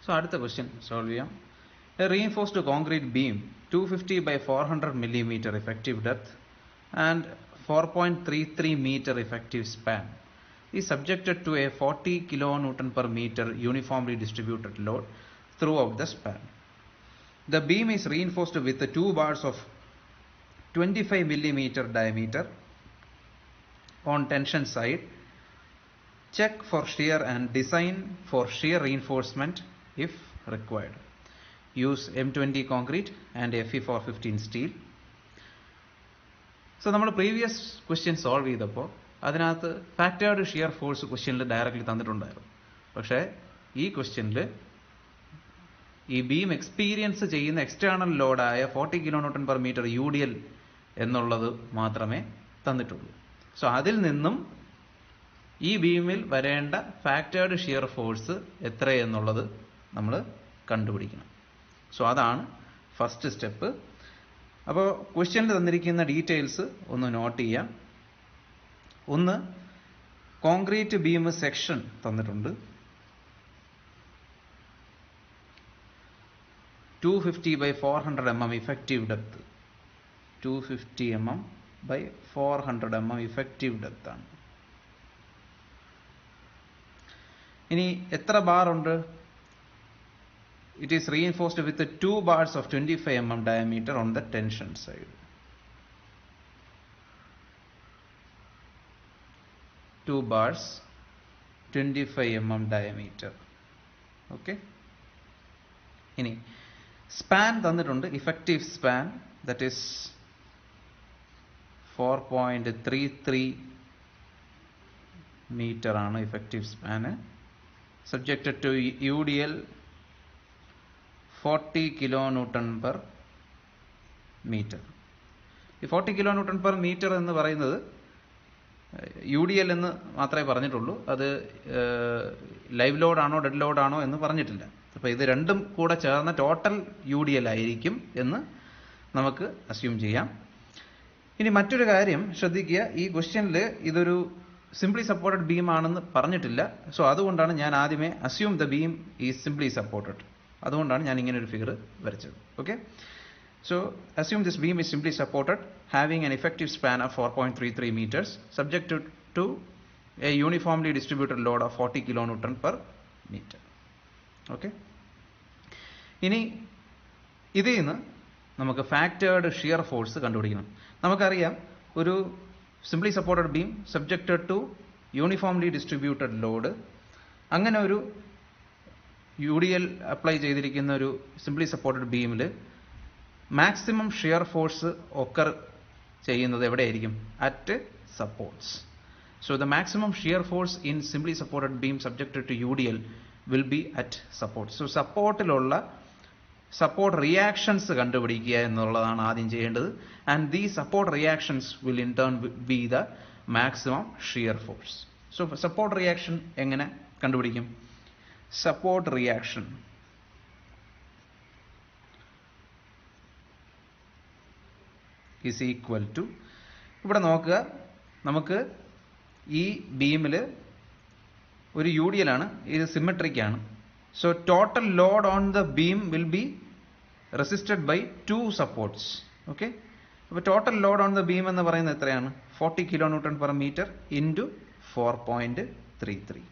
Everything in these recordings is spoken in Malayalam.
So അടുത്ത question solve ചെയ്യാം. A reinforced concrete beam 250 by 400 millimeter effective depth and 4.33 meter effective span is subjected to a 40 kilonewton per meter uniformly distributed load throughout the span. The beam is reinforced with two bars of 25 millimeter diameter on tension side. Check for shear and design for shear reinforcement if required. Use M20 concrete and Fe415 steel. So നമ്മൾ പ്രീവിയസ് ക്വസ്റ്റ്യൻ സോൾവ് ചെയ്തപ്പോൾ അതിനകത്ത് ഫാക്ടേർഡ് ഷിയർ ഫോഴ്സ് ക്വസ്റ്റ്യനിൽ ഡയറക്റ്റ്ലി തന്നിട്ടുണ്ടായിരുന്നു. പക്ഷേ ഈ ക്വസ്റ്റ്യനിൽ ഈ ബീം എക്സ്പീരിയൻസ് ചെയ്യുന്ന എക്സ്റ്റേണൽ ലോഡായ 40 കിലോന്യൂട്ടൺ പെർ മീറ്റർ UDL എന്നുള്ളത് മാത്രമേ തന്നിട്ടുള്ളൂ. സോ അതിൽ നിന്നും ഈ ബീമിൽ വരേണ്ട ഫാക്ടേർഡ് ഷിയർ ഫോഴ്സ് എത്രയെന്നുള്ളത് നമ്മൾ കണ്ടുപിടിക്കണം. സോ അതാണ് ഫസ്റ്റ് സ്റ്റെപ്പ്. അപ്പോൾ ക്വസ്റ്റ്യനിൽ തന്നിരിക്കുന്ന ഡീറ്റെയിൽസ് ഒന്ന് നോട്ട് ചെയ്യാം. ഒന്ന്, കോൺക്രീറ്റ് ബീം സെക്ഷൻ തന്നിട്ടുണ്ട്. 250 by 400 mm effective depth. 250 mm by 400 mm effective depth ആണ്. ഇനി എത്ര ബാർ ഉണ്ട്? It is reinforced with 2 bars of 25 mm diameter on the tension side. 2 bars 25 mm diameter. Okay. ഇനി സ്പാൻ തന്നിട്ടുണ്ട്. Effective span that is 4.33 meter ആണ് effective span. Subjected to UDL 40 kilonewton per meter. ഈ 40 kilonewton per meter എന്ന് പറയുന്നത് UDL എന്ന് മാത്രമേ പറഞ്ഞിട്ടുള്ളൂ. അത് ലൈവ് ലോഡ് ആണോ ഡെഡ് ലോഡ് ആണോ എന്ന് പറഞ്ഞിട്ടില്ല. അപ്പോൾ ഇത് രണ്ടും കൂടെ ചേർന്ന ടോട്ടൽ UDL ആയിരിക്കും എന്ന് നമുക്ക് അസ്യൂം ചെയ്യാം. ഇനി മറ്റൊരു കാര്യം ശ്രദ്ധിക്കുക, ഈ ക്വസ്റ്റ്യനിൽ ഇതൊരു സിംപ്ലി സപ്പോർട്ടഡ് ബീം ആണെന്ന് പറഞ്ഞിട്ടില്ല. സോ അതുകൊണ്ടാണ് ഞാൻ ആദ്യമേ assume the beam is simply supported. അതുകൊണ്ടാണ് ഞാൻ ഇങ്ങനെ ഒരു ഫിഗർ വരച്ചത്. Okay, so assume this beam is simply supported having an effective span of 4.33 meters subjected to a uniformly distributed load of 40 kilonewton per meter. Okay, ഇനി ഇതിൽ നിന്ന് നമുക്ക് ഫാക്ടേർഡ് ഷിയർ ഫോഴ്സ് കണ്ടുപിടിക്കണം. നമുക്കറിയാം, ഒരു simply supported beam subjected to uniformly distributed load, അങ്ങനെ ഒരു UDL അപ്ലൈ ചെയ്തിരിക്കുന്ന ഒരു സിംപ്ലി സപ്പോർട്ടഡ് ബീമിൽ മാക്സിമം ഷിയർ ഫോഴ്സ് ഒക്കർ ചെയ്യുന്നത് എവിടെയായിരിക്കും? At supports. So the maximum shear force in simply supported beam subjected to UDL will be at support. So സപ്പോർട്ടിലുള്ള സപ്പോർട്ട് റിയാക്ഷൻസ് കണ്ടുപിടിക്കുക എന്നുള്ളതാണ് ആദ്യം ചെയ്യേണ്ടത്. And the support reactions will in turn be the maximum shear force. So support reaction എങ്ങനെ കണ്ടുപിടിക്കും? Support reaction is equal to, ഇവിടെ നോക്കുക, നമുക്ക് ഈ ബീമിൽ ഒരു UDL ആണ്, ഇത് സിമെട്രിക് ആണ്. So total load on the beam will be resisted by 2 supports. Okay, അപ്പോൾ total load on the beam എന്ന് പറയുന്നത് എത്രയാണ്? 40 kilonewton per meter into 4.33.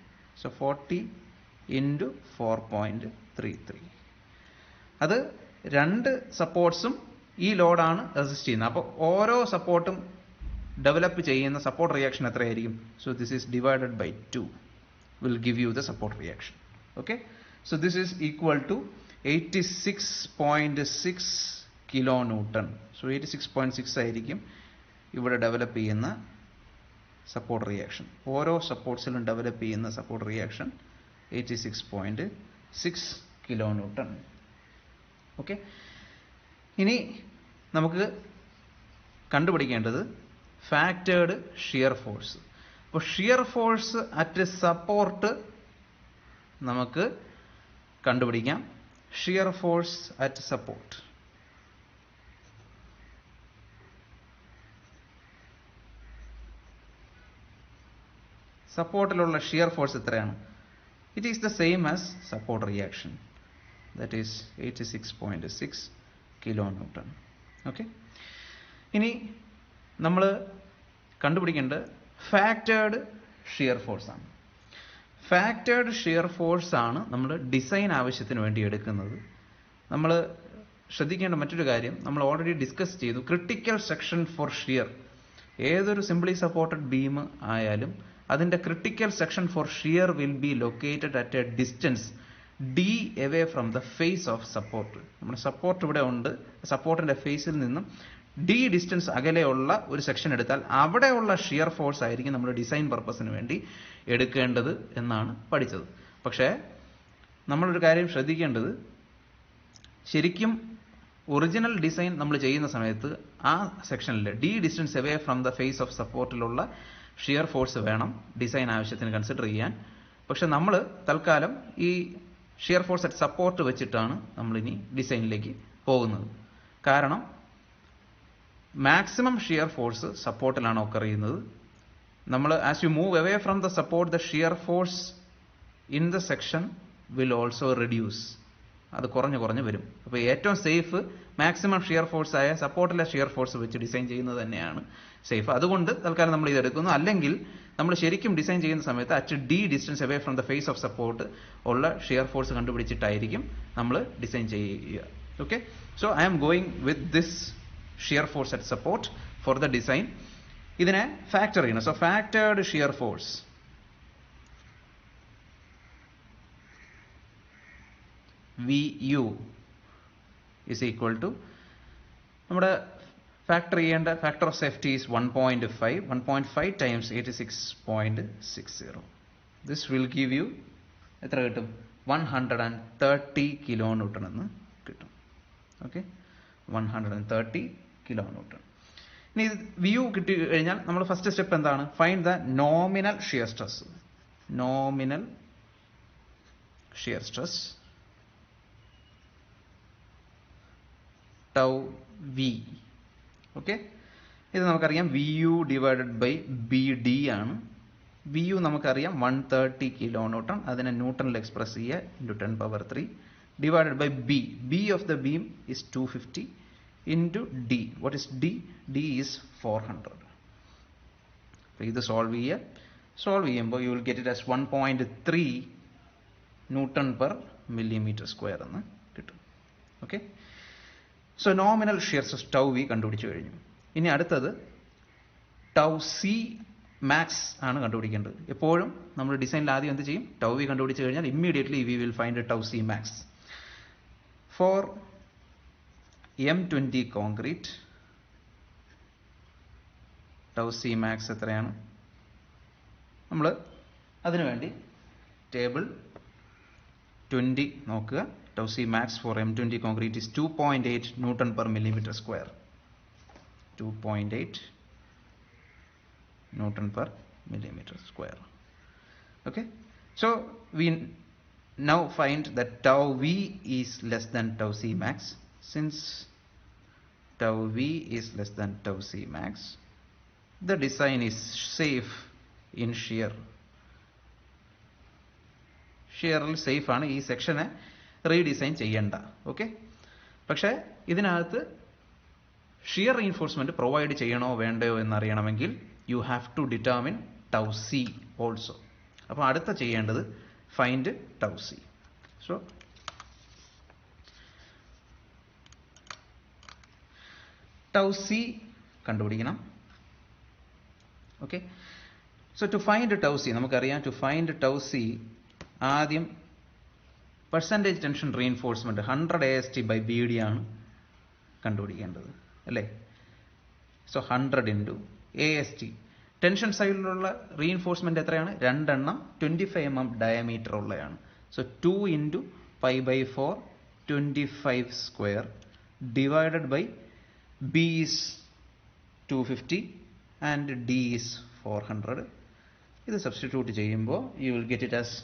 So 40 into 4.33. അത് രണ്ട് സപ്പോർട്ട്സും ഈ ലോഡാണ് റെസിസ്റ്റ് ചെയ്യുന്നത്. അപ്പോൾ ഓരോ സപ്പോർട്ടും ഡെവലപ്പ് ചെയ്യുന്ന സപ്പോർട്ട് റിയാക്ഷൻ എത്രയായിരിക്കും? So this is divided by 2 will give you the support reaction. Okay, so this is equal to 86.6 kilonewton. So 86.6 ആയിരിക്കും ഇവിടെ ഡെവലപ്പ് ചെയ്യുന്ന സപ്പോർട്ട് റിയാക്ഷൻ. ഓരോ സപ്പോർട്ട്സിലും ഡെവലപ്പ് ചെയ്യുന്ന സപ്പോർട്ട് റിയാക്ഷൻ 86.6 kilonewton. ഓക്കെ, ഇനി നമുക്ക് കണ്ടുപിടിക്കേണ്ടത് ഫാക്ടേർഡ് ഷിയർ ഫോഴ്സ്. അപ്പോൾ ഷിയർ ഫോഴ്സ് അറ്റ് സപ്പോർട്ട് നമുക്ക് കണ്ടുപിടിക്കാം. ഷിയർ ഫോഴ്സ് അറ്റ് സപ്പോർട്ട്, സപ്പോർട്ടിലുള്ള ഷിയർ ഫോഴ്സ് എത്രയാണ്? It is the same as support reaction. that is 86.6 kilonewton. Okay. ഇനി നമ്മൾ കണ്ടുപിടിക്കേണ്ട ഫാക്ടേർഡ് ഷിയർ ഫോഴ്സ് ആണ്. ഫാക്ടേർഡ് ഷിയർ ഫോഴ്സ് ആണ് നമ്മൾ ഡിസൈൻ ആവശ്യത്തിന് വേണ്ടി എടുക്കുന്നത്. നമ്മൾ ശ്രദ്ധിക്കേണ്ട മറ്റൊരു കാര്യം, നമ്മൾ ഓൾറെഡി ഡിസ്കസ് ചെയ്തു, ക്രിട്ടിക്കൽ സെക്ഷൻ ഫോർ ഷിയർ. ഏതൊരു സിംപ്ലി സപ്പോർട്ടഡ് ബീം ആയാലും അതിൻ്റെ critical section four shear will be located at A distance d away from the face of support. നമ്മുടെ സപ്പോർട്ട് ഇവിടെ ഉണ്ട്, സപ്പോർട്ടിൻ്റെ ഫേസിൽ നിന്നും d ഡിസ്റ്റൻസ് അകലെയുള്ള ഒരു സെക്ഷൻ എടുത്താൽ അവിടെയുള്ള ഷിയർ ഫോഴ്സ് ആയിരിക്കും നമ്മൾ ഡിസൈൻ പർപ്പസിന് വേണ്ടി എടുക്കേണ്ടത് എന്നാണ് പഠിച്ചത്. പക്ഷേ നമ്മളൊരു കാര്യം ശ്രദ്ധിക്കേണ്ടത്, ശരിക്കും ഒറിജിനൽ ഡിസൈൻ നമ്മൾ ചെയ്യുന്ന സമയത്ത് ആ സെക്ഷനിൽ d distance away from the face of സപ്പോർട്ടിലുള്ള ഷിയർ ഫോഴ്സ് വേണം ഡിസൈൻ ആവശ്യത്തിന് കൺസിഡർ ചെയ്യാൻ. പക്ഷെ നമ്മൾ തൽക്കാലം ഈ ഷിയർ ഫോഴ്സ് അറ്റ് സപ്പോർട്ട് വെച്ചിട്ടാണ് നമ്മളിനി ഡിസൈനിലേക്ക് പോകുന്നത്. കാരണം മാക്സിമം ഷിയർ ഫോഴ്സ് സപ്പോർട്ടിലാണ് ഒക്കർ ചെയ്യുന്നത്. നമ്മൾ as you move away from the support the shear force in the section will also reduce. അത് കുറഞ്ഞ് വരും. അപ്പോൾ ഏറ്റവും സേഫ് മാക്സിമം ഷിയർ ഫോഴ്സ് ആയ സപ്പോർട്ടിലെ ഷിയർ ഫോഴ്സ് വെച്ച് ഡിസൈൻ ചെയ്യുന്നത് തന്നെയാണ് സേഫ്. അതുകൊണ്ട് തൽക്കാലം നമ്മൾ ഇതെടുക്കുന്നു. അല്ലെങ്കിൽ നമ്മൾ ശരിക്കും ഡിസൈൻ ചെയ്യുന്ന സമയത്ത് at d distance away from the face of support ഉള്ള ഷിയർ ഫോഴ്സ് കണ്ടുപിടിച്ചിട്ടായിരിക്കും നമ്മൾ ഡിസൈൻ ചെയ്യുക. Okay, so I am going with this shear force at support for the design. ഇതിനെ ഫാക്ടർ ചെയ്യണം. So factored shear force VU is equal to, നമ്മുടെ ഫാക്ടർ ചെയ്യേണ്ട factor of safety is 1.5. 1.5 times 86.60. This will give you എത്ര കിട്ടും? 130 kilonewton എന്ന് കിട്ടും. Okay, 130 kilonewton. ഇനി VU കിട്ടി കഴിഞ്ഞാൽ നമ്മൾ ഫസ്റ്റ് സ്റ്റെപ്പ് എന്താണ്? Find the nominal shear stress. Nominal shear stress tau v. Okay, ഇത് നമുക്കറിയാം VU ഡിവൈഡഡ് ബൈ BD ആണ്. VU നമുക്കറിയാം 130 kilonewton. അതിനെ ന്യൂട്ടണിൽ എക്സ്പ്രസ് ചെയ്യുക into 10⁻³ divided by B. B of the beam is 250 into D. What is D? D is 400. അപ്പോൾ ഇത് സോൾവ് ചെയ്യുക. സോൾവ് ചെയ്യുമ്പോൾ you will get it as 1.3 Nm/mm² എന്ന് കിട്ടും. Okay, so nominal shear stress tau v കണ്ടുപിടിച്ചു കഴിഞ്ഞു. ഇനി അടുത്തത് tau c മാക്സ് ആണ് കണ്ടുപിടിക്കേണ്ടത്. എപ്പോഴും നമ്മൾ ഡിസൈനിൽ ആദ്യം എന്ത് ചെയ്യും? tau v കണ്ടുപിടിച്ചു കഴിഞ്ഞാൽ immediately we will find tau c max. For M20 concrete tau c max എത്രയാണ്? നമ്മൾ അതിനുവേണ്ടി ടേബിൾ 20 നോക്കുക. Tau c max for M20 concrete is 2.8 Nm/mm². 2.8 Nm/mm². Okay, so we now find that tau v is less than tau c max. Since tau v is less than tau c max, the design is safe in shear. ഷിയറിൽ സേഫ് ആണ്. ഈ സെക്ഷനെ റീഡിസൈൻ ചെയ്യണ്ട. ഓക്കെ, പക്ഷേ ഇതിനകത്ത് ഷിയർ റീഇൻഫോഴ്സ്മെന്റ് പ്രൊവൈഡ് ചെയ്യണോ വേണ്ടയോ എന്നറിയണമെങ്കിൽ you have to determine tau c also. അപ്പോൾ അടുത്ത ചെയ്യേണ്ടത് find tau c. So tau c കണ്ടുപിടിക്കണം. Okay, so to find tau c നമുക്കറിയാം. ടു ഫൈൻഡ് tau c ആദ്യം പെർസെൻറ്റേജ് ടെൻഷൻ റീഇൻഫോഴ്സ്മെൻറ്റ് 100 AST/BD ആണ് കണ്ടുപിടിക്കേണ്ടത് അല്ലേ? So 100 into AST. ടെൻഷൻ സൈഡിലുള്ള റീഇൻഫോഴ്സ്മെൻറ്റ് എത്രയാണ്? 2 എണ്ണം 25 mm ഡയമീറ്റർ ഉള്ളതാണ്. So 2 into π/4 25² divided by B is 250 and D is 400. ഇത് സബ്സ്റ്റിറ്റ്യൂട്ട് ചെയ്യുമ്പോൾ you will get it as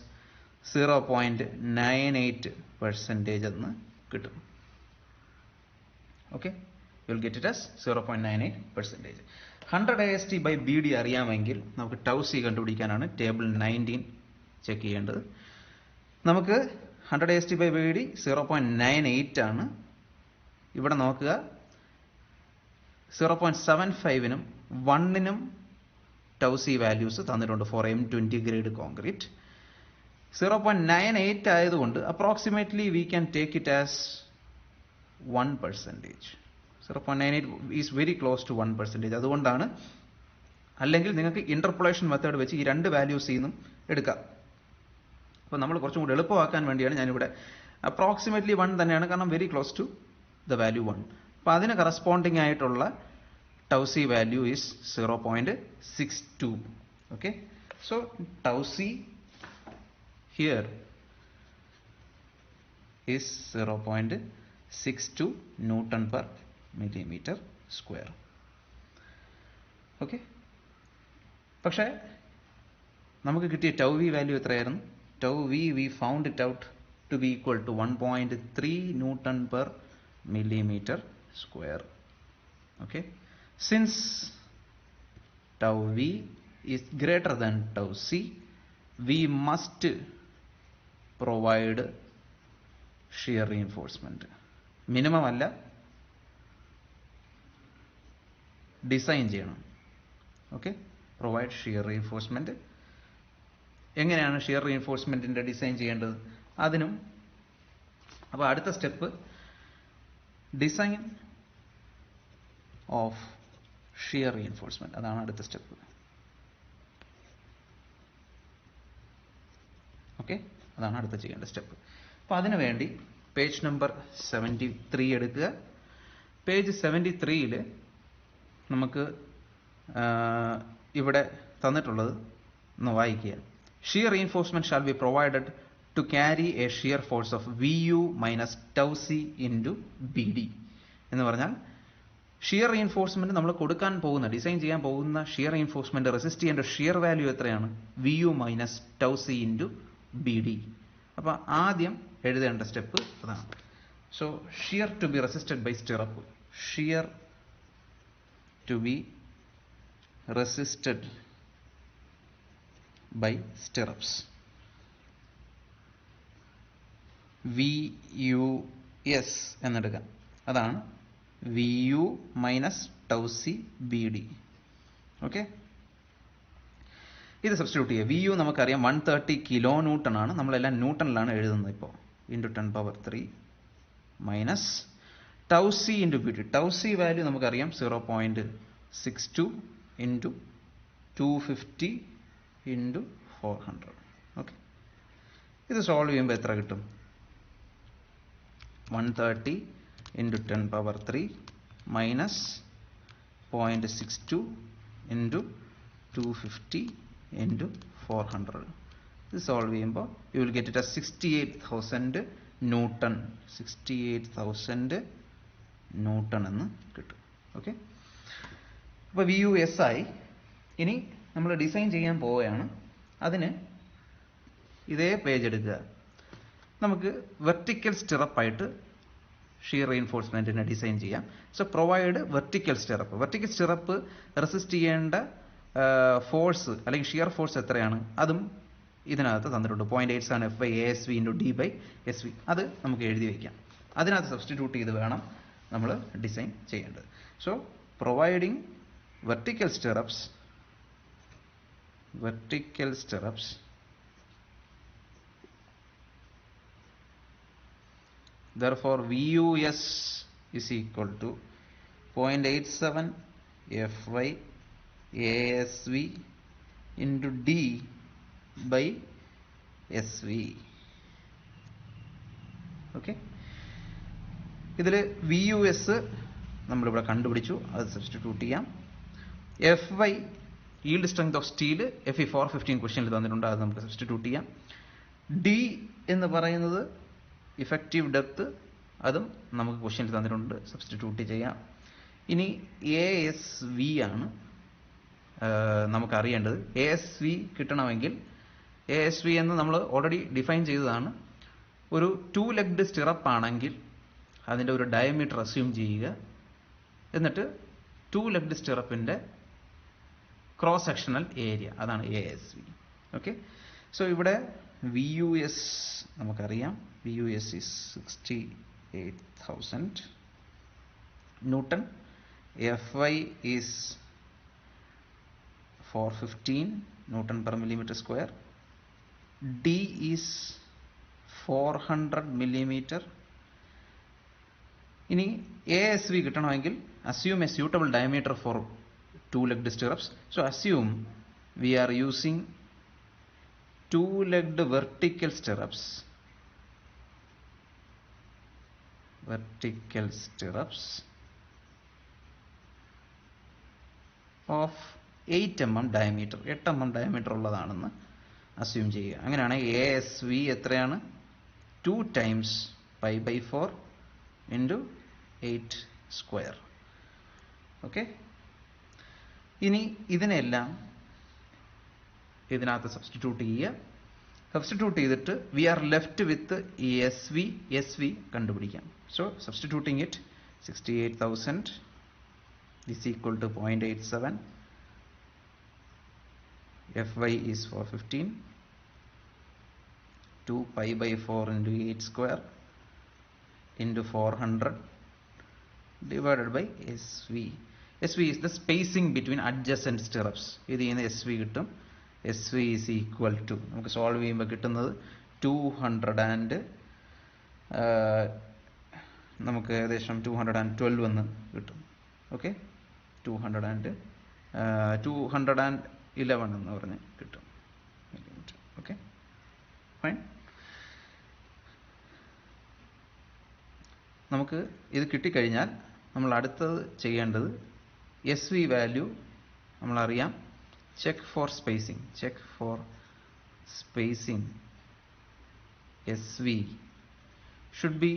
0.98% എന്ന് കിട്ടും. Okay, you will get it as 0.98%. 100 AST/BD അറിയാമെങ്കിൽ നമുക്ക് tau c കണ്ടുപിടിക്കാനാണ് ടേബിൾ 19 ചെക്ക് ചെയ്യേണ്ടത്. നമുക്ക് 100 AST/BD 0.98 ആണ്. ഇവിടെ നോക്കുക 0.75നും 1നും tau c വാല്യൂസ് തന്നിട്ടുണ്ട് ഫോർ M20 ഗ്രേഡ് കോൺക്രീറ്റ്. 0.98 ആയതുകൊണ്ട് approximately we can take it as 1%. 0.98 is very close to 1%. അതുകൊണ്ടാണ്, അല്ലെങ്കിൽ നിങ്ങൾക്ക് ഇന്റർപോളേഷൻ മെത്തേഡ് വെച്ച് ഈ രണ്ട് വാല്യൂസിൽ നിന്നും എടുക്കാം. അപ്പോൾ നമ്മൾ കുറച്ചും കൂടി എളുപ്പമാക്കാൻ വേണ്ടിയാണ് ഞാനിവിടെ അപ്രോക്സിമേറ്റ്ലി 1 തന്നെയാണ്, കാരണം very close to the value 1. അപ്പോൾ അതിന് കറസ്പോണ്ടിങ് ആയിട്ടുള്ള tau c value is 0.62. Okay, so tau c here is 0.62 Newton per millimeter square. Okay, പക്ഷേ നമുക്ക് കിട്ടിയ tau v വാല്യൂ എത്രയായിരുന്നു? tau v we found it out to be equal to 1.3 Newton per millimeter square. Okay, since tau v is greater than tau c, we must provide shear reinforcement. Minimum അല്ല, ഡിസൈൻ ചെയ്യണം. Okay, provide shear reinforcement. എങ്ങനെയാണ് ഷിയർ റീഇൻഫോഴ്സ്മെന്റിന്റെ ഡിസൈൻ ചെയ്യേണ്ടത്? അതിനും അപ്പോൾ അടുത്ത step design of shear reinforcement, അതാണ് അടുത്ത സ്റ്റെപ്പ്. ഓക്കെ, അതാണ് അടുത്ത ചെയ്യേണ്ട സ്റ്റെപ്പ്. അപ്പോൾ അതിനു വേണ്ടി പേജ് നമ്പർ 73 എടുക്കുക. പേജ് 73ൽ നമുക്ക് ഇവിടെ തന്നിട്ടുള്ളത് ഒന്ന് വായിക്കുക. Shear reinforcement shall be provided to carry a shear force of VU minus tau c into BD എന്ന് പറഞ്ഞാൽ ഷിയർ റീഇൻഫോഴ്സ്മെന്റ് നമ്മൾ കൊടുക്കാൻ പോകുന്ന, ഡിസൈൻ ചെയ്യാൻ പോകുന്ന ഷിയർ റീഇൻഫോഴ്സ്മെന്റ് റെസിസ്റ്റ് ചെയ്യേണ്ട ഷിയർ വാല്യൂ എത്രയാണ്? VU minus tau c into BD. അപ്പോൾ ആദ്യം എഴുതേണ്ട സ്റ്റെപ്പ് അതാണ്. So shear to be resisted by stirrup, shear to be resisted by stirrups, VUS എന്നെടുക്കാം. അതാണ് VU minus tau c BD. Okay, ഇത് സബ്സ്റ്റിറ്റ്യൂട്ട് ചെയ്യുക. VU നമുക്കറിയാം 130 കിലോ ന്യൂട്ടൺ ആണ്, നമ്മളെല്ലാം ന്യൂട്ടണിലാണ് എഴുതുന്നത് ഇപ്പോൾ, into 10⁻³ minus tau c into BD. tau c value നമുക്കറിയാം 0.62 ഇൻറ്റു 250 ഇൻറ്റു 400. ഓക്കെ, ഇത് സോൾവ് ചെയ്യുമ്പോൾ എത്ര കിട്ടും? 130 ഇൻറ്റു 10⁻³ മൈനസ് 0.62 ഇൻറ്റു 250 ഇൻറ്റു 400. ഇത് സോൾവ് ചെയ്യുമ്പോൾ you will get it 68,000 newton, 68,000 newton എന്ന് കിട്ടും. ഓക്കെ, അപ്പോൾ VUS ആയി. ഇനി നമ്മൾ ഡിസൈൻ ചെയ്യാൻ പോവുകയാണ്. അതിന് ഇതേ പേജ് എടുക്കുക. നമുക്ക് വെർട്ടിക്കൽ സ്റ്റിറപ്പായിട്ട് ഷിയർ റീഇൻഫോഴ്സ്മെന്റിനെ ഡിസൈൻ ചെയ്യാം. So provide vertical stirrup. Vertical stirrup resist ചെയ്യേണ്ട ഫോഴ്സ് അല്ലെങ്കിൽ ഷിയർ ഫോഴ്സ് എത്രയാണ്? അതും ഇതിനകത്ത് തന്നിട്ടുണ്ട്. 0.87 F by ASV into D by SV. അത് നമുക്ക് എഴുതി വയ്ക്കാം. അതിനകത്ത് സബ്സ്റ്റിറ്റ്യൂട്ട് ചെയ്ത് വേണം നമ്മൾ ഡിസൈൻ ചെയ്യേണ്ടത്. So providing vertical stirrups, therefore VUS is equal to 0.87 Fy ASV into D by SV. Okay, ഇതിൽ VUS നമ്മളിവിടെ കണ്ടുപിടിച്ചു, അത് സബ്സ്റ്റിറ്റ്യൂട്ട് ചെയ്യാം. Fy yield strength of steel FE 415 ക്വസ്റ്റ്യനിൽ തന്നിട്ടുണ്ട്, അത് നമുക്ക് സബ്സ്റ്റിറ്റ്യൂട്ട് ചെയ്യാം. D എന്ന് പറയുന്നത് ഇഫക്റ്റീവ് ഡെപ്ത്, അതും നമുക്ക് ക്വസ്റ്റ്യനിൽ തന്നിട്ടുണ്ട്, സബ്സ്റ്റിറ്റ്യൂട്ട് ചെയ്യാം. ഇനി ASV ആണ് നമുക്കറിയേണ്ടത്. ASV കിട്ടണമെങ്കിൽ ASV എന്ന് നമ്മൾ ഓൾറെഡി ഡിഫൈൻ ചെയ്തതാണ്. ഒരു 2 ലെഗ്ഡ് സ്റ്റിറപ്പ് ആണെങ്കിൽ അതിൻ്റെ ഒരു ഡയമീറ്റർ അസ്യൂം ചെയ്യുക. എന്നിട്ട് 2 ലെഗ്ഡ് സ്റ്റിറപ്പിൻ്റെ ക്രോസ് സെക്ഷണൽ ഏരിയ, അതാണ് ASV. ഓക്കെ, സോ ഇവിടെ VUS നമുക്കറിയാം, VUS is 68,000 Newton. FY is 415 Newton per millimeter square. D is 400 millimeter. ഇനി ASV കിട്ടണമെങ്കിൽ assume a suitable diameter for two-legged stirrups. So assume we are using two-legged vertical stirrups. Vertical stirrups of 8 mm diameter. 8 mm diameter ഉള്ളതാണെന്ന് അസ്യൂം ചെയ്യുക. അങ്ങനെയാണെങ്കിൽ ASV എത്രയാണ്? 2 times pi by 4 into 8 square. Okay, ഇനി ഇതിനെല്ലാം ഇതിനകത്ത് സബ്സ്റ്റിറ്റ്യൂട്ട് ചെയ്യുക. സബ്സ്റ്റിറ്റ്യൂട്ട് ചെയ്തിട്ട് വി ആർ ലെഫ്റ്റ് വിത്ത് ഈ എസ് വി കണ്ടുപിടിക്കാം. So substituting it 68,000 is equal to 0.87. Fy is 415. 2 pi by 4 into 8 square into 400 divided by SV. SV is the spacing between adjacent stirrups. ഇതിൽ നിന്ന് SV കിട്ടും. SV is equal to, നമുക്ക് സോൾവ് ചെയ്യുമ്പോൾ കിട്ടുന്നത് 200 and നമുക്ക് ഏകദേശം 212 എന്ന് കിട്ടും. ഓക്കെ, 211 എന്ന് പറഞ്ഞ് കിട്ടും മില്ലിമീറ്റർ. Okay, fine. നമുക്ക് ഇത് കിട്ടിക്കഴിഞ്ഞാൽ നമ്മൾ അടുത്തത് ചെയ്യേണ്ടത് SV വാല്യൂ നമ്മളറിയാം. Check for spacing. Check for spacing SV should be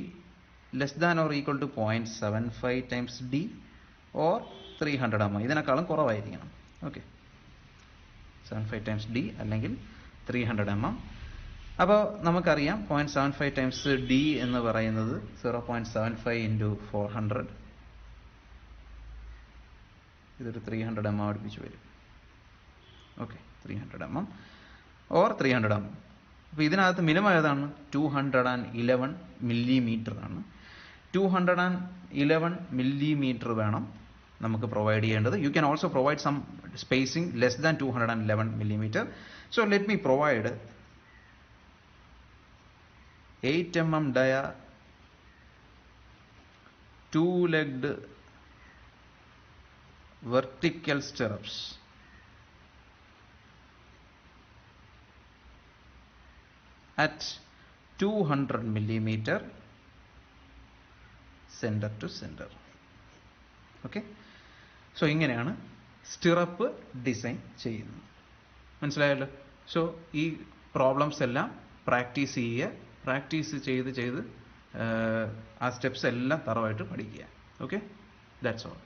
less than or equal to 0.75 times D or 300 mm. ഇതിനേക്കാളും കുറവായിരിക്കണം. ഓക്കെ, 75 times D അല്ലെങ്കിൽ 300 mm. അപ്പോൾ നമുക്കറിയാം 0.75 times D എന്ന് പറയുന്നത് 0.75 into 400. ഇതൊരു 300 mm അടുപ്പിച്ച് വരും. Okay, 300 mm or 300 mm. അപ്പോൾ ഇതിനകത്ത് മിനിമം ഏതാണ്? 211 millimeter ആണ്. 211 millimeter വേണം നമുക്ക് പ്രൊവൈഡ് ചെയ്യേണ്ടത്. You can also provide some spacing less than 211 millimeter. So let me provide 8 mm dia two-legged vertical stirrups at 200 millimeter center to center. Okay, so ഇങ്ങനെയാണ് സ്റ്റിറപ്പ് ഡിസൈൻ ചെയ്യുന്നത്. മനസ്സിലായല്ലോ? സോ ഈ പ്രോബ്ലംസ് എല്ലാം പ്രാക്ടീസ് ചെയ്യുക. പ്രാക്ടീസ് ചെയ്ത് ആ സ്റ്റെപ്സ് എല്ലാം തറവായിട്ട് പഠിക്കുക. Okay, that's all.